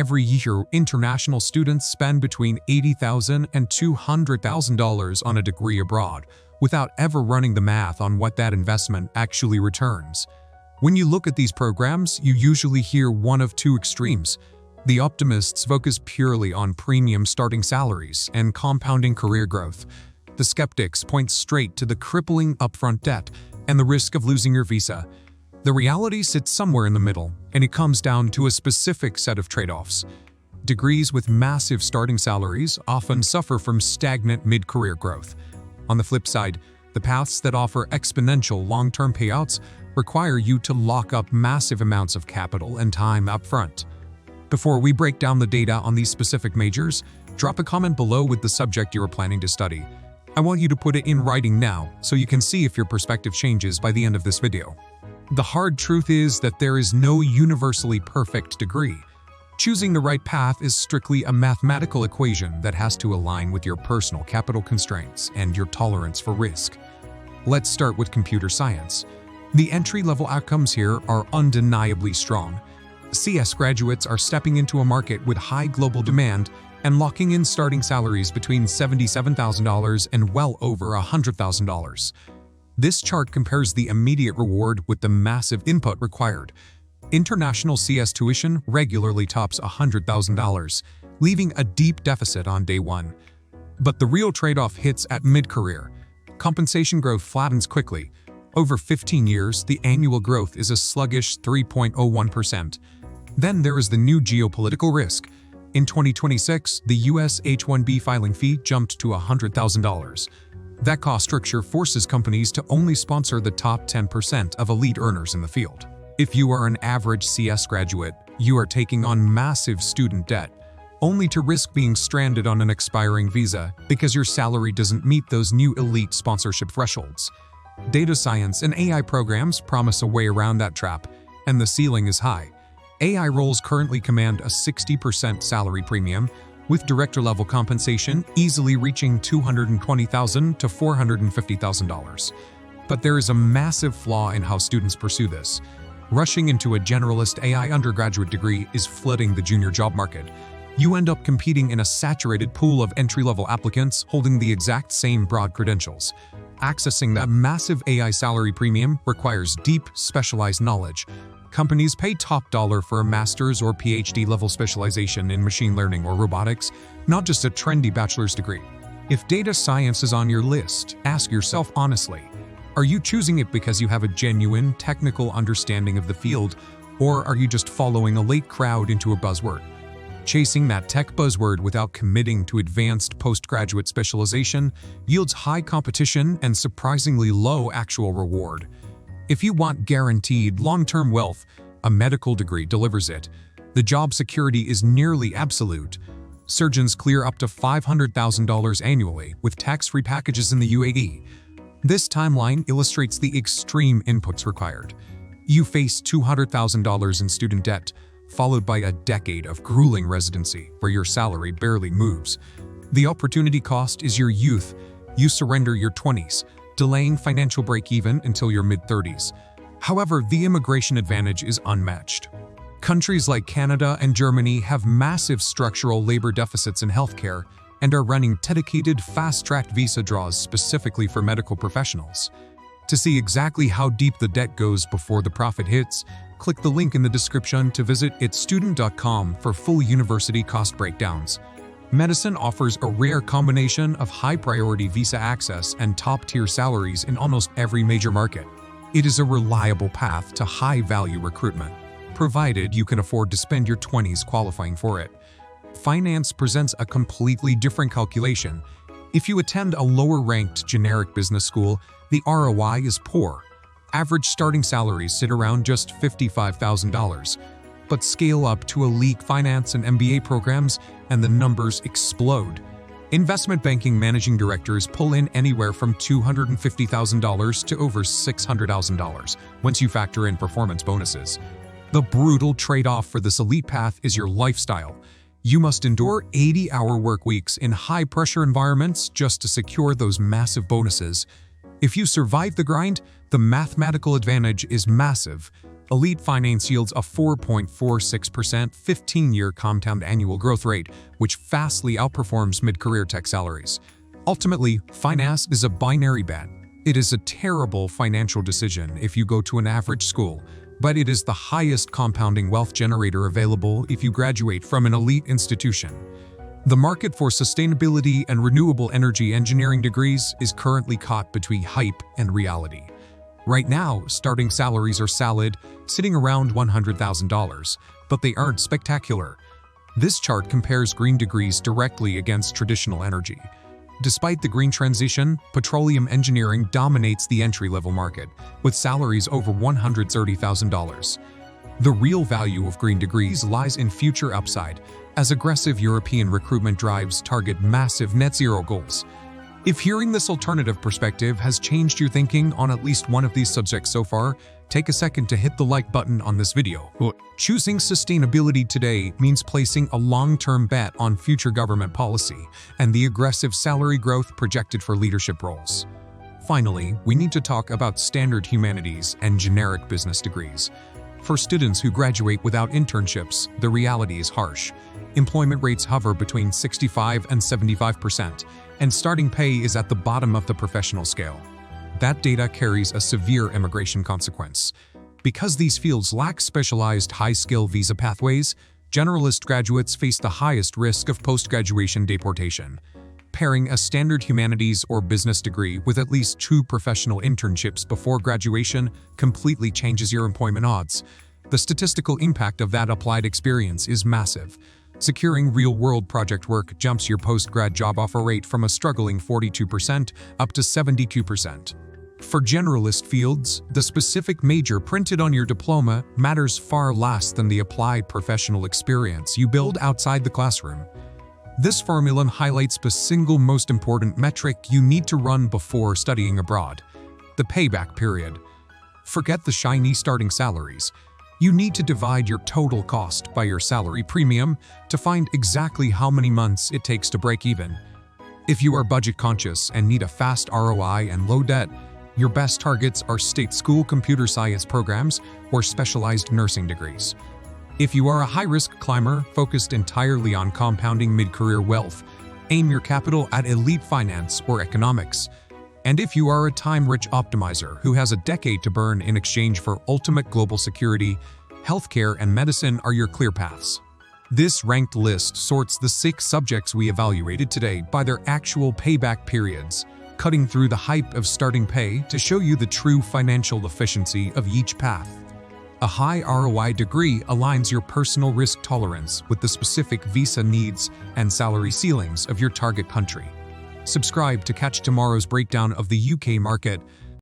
Every year, international students spend between $80,000 and $200,000 on a degree abroad, without ever running the math on what that investment actually returns. When you look at these programs, you usually hear one of two extremes. The optimists focus purely on premium starting salaries and compounding career growth. The skeptics point straight to the crippling upfront debt and the risk of losing your visa. The reality sits somewhere in the middle, and it comes down to a specific set of trade-offs. Degrees with massive starting salaries often suffer from stagnant mid-career growth. On the flip side, the paths that offer exponential long-term payouts require you to lock up massive amounts of capital and time up front. Before we break down the data on these specific majors, drop a comment below with the subject you are planning to study. I want you to put it in writing now so you can see if your perspective changes by the end of this video. The hard truth is that there is no universally perfect degree. Choosing the right path is strictly a mathematical equation that has to align with your personal capital constraints and your tolerance for risk. Let's start with computer science. The entry-level outcomes here are undeniably strong. CS graduates are stepping into a market with high global demand and locking in starting salaries between $77,000 and well over $100,000. This chart compares the immediate reward with the massive input required. International CS tuition regularly tops $100,000, leaving a deep deficit on day one. But the real trade-off hits at mid-career. Compensation growth flattens quickly. Over 15 years, the annual growth is a sluggish 3.01%. Then there is the new geopolitical risk. In 2026, the US H-1B filing fee jumped to $100,000. That cost structure forces companies to only sponsor the top 10% of elite earners in the field. If you are an average CS graduate, you are taking on massive student debt, only to risk being stranded on an expiring visa because your salary doesn't meet those new elite sponsorship thresholds. Data science and AI programs promise a way around that trap, and the ceiling is high. AI roles currently command a 60% salary premium, with director-level compensation easily reaching $220,000 to $450,000. But there is a massive flaw in how students pursue this. Rushing into a generalist AI undergraduate degree is flooding the junior job market. You end up competing in a saturated pool of entry-level applicants holding the exact same broad credentials. Accessing that massive AI salary premium requires deep, specialized knowledge. Companies pay top dollar for a master's or PhD level specialization in machine learning or robotics, not just a trendy bachelor's degree. If data science is on your list, ask yourself honestly, are you choosing it because you have a genuine technical understanding of the field, or are you just following a late crowd into a buzzword? Chasing that tech buzzword without committing to advanced postgraduate specialization yields high competition and surprisingly low actual reward. If you want guaranteed long-term wealth, a medical degree delivers it. The job security is nearly absolute. Surgeons clear up to $500,000 annually with tax-free packages in the UAE. This timeline illustrates the extreme inputs required. You face $200,000 in student debt, followed by a decade of grueling residency where your salary barely moves. The opportunity cost is your youth. You surrender your 20s, delaying financial break-even until your mid-30s. However, the immigration advantage is unmatched. Countries like Canada and Germany have massive structural labor deficits in healthcare and are running dedicated fast-track visa draws specifically for medical professionals. To see exactly how deep the debt goes before the profit hits, click the link in the description to visit itsstudent.com for full university cost breakdowns. Medicine offers a rare combination of high-priority visa access and top-tier salaries in almost every major market. It is a reliable path to high-value recruitment, provided you can afford to spend your 20s qualifying for it. Finance presents a completely different calculation. If you attend a lower-ranked generic business school, the ROI is poor. Average starting salaries sit around just $55,000. But scale up to elite finance and MBA programs, and the numbers explode. Investment banking managing directors pull in anywhere from $250,000 to over $600,000 once you factor in performance bonuses. The brutal trade-off for this elite path is your lifestyle. You must endure 80-hour work weeks in high-pressure environments just to secure those massive bonuses. If you survive the grind, the mathematical advantage is massive. Elite Finance yields a 4.46% 15-year compound annual growth rate, which vastly outperforms mid-career tech salaries. Ultimately, finance is a binary bet. It is a terrible financial decision if you go to an average school, but it is the highest compounding wealth generator available if you graduate from an elite institution. The market for sustainability and renewable energy engineering degrees is currently caught between hype and reality. Right now, starting salaries are solid, sitting around $100,000, but they aren't spectacular. This chart compares green degrees directly against traditional energy. Despite the green transition, petroleum engineering dominates the entry-level market, with salaries over $130,000. The real value of green degrees lies in future upside, as aggressive European recruitment drives target massive net zero goals. If hearing this alternative perspective has changed your thinking on at least one of these subjects so far, take a second to hit the like button on this video. Choosing sustainability today means placing a long-term bet on future government policy and the aggressive salary growth projected for leadership roles. Finally, we need to talk about standard humanities and generic business degrees. For students who graduate without internships, the reality is harsh. Employment rates hover between 65 and 75%, and starting pay is at the bottom of the professional scale. That data carries a severe immigration consequence. Because these fields lack specialized high-skill visa pathways, generalist graduates face the highest risk of post-graduation deportation. Pairing a standard humanities or business degree with at least 2 professional internships before graduation completely changes your employment odds. The statistical impact of that applied experience is massive. Securing real-world project work jumps your post-grad job offer rate from a struggling 42% up to 72%. For generalist fields, the specific major printed on your diploma matters far less than the applied professional experience you build outside the classroom. This formula highlights the single most important metric you need to run before studying abroad: the payback period. Forget the shiny starting salaries. You need to divide your total cost by your salary premium to find exactly how many months it takes to break even. If you are budget conscious and need a fast ROI and low debt, your best targets are state school computer science programs or specialized nursing degrees. If you are a high-risk climber focused entirely on compounding mid-career wealth, aim your capital at elite finance or economics. And if you are a time-rich optimizer who has a decade to burn in exchange for ultimate global security, healthcare and medicine are your clear paths. This ranked list sorts the 6 subjects we evaluated today by their actual payback periods, cutting through the hype of starting pay to show you the true financial efficiency of each path. A high ROI degree aligns your personal risk tolerance with the specific visa needs and salary ceilings of your target country. Subscribe to catch tomorrow's breakdown of the UK market